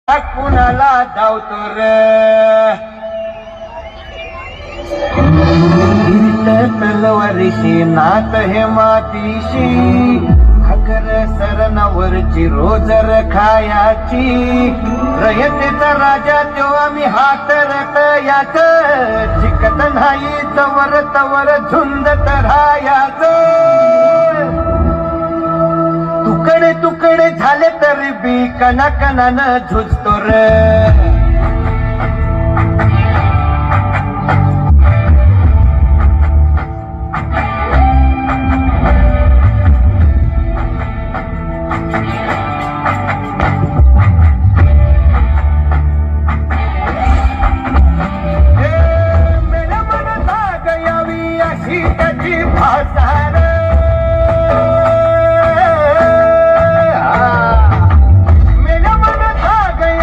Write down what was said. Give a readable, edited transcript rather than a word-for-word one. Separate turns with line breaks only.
कुणाला धावतो रे तलवारीशी नात हे मातीशी भाकर सरणावरची रोजर खायाची रयतेचा राजा तेव्हा आम्ही हात रटयाच जिकत नाही तवर तवर झुंजत राहायाच तुकडे तुकडे झाले तरी बी कणाकणानं झुजतो रे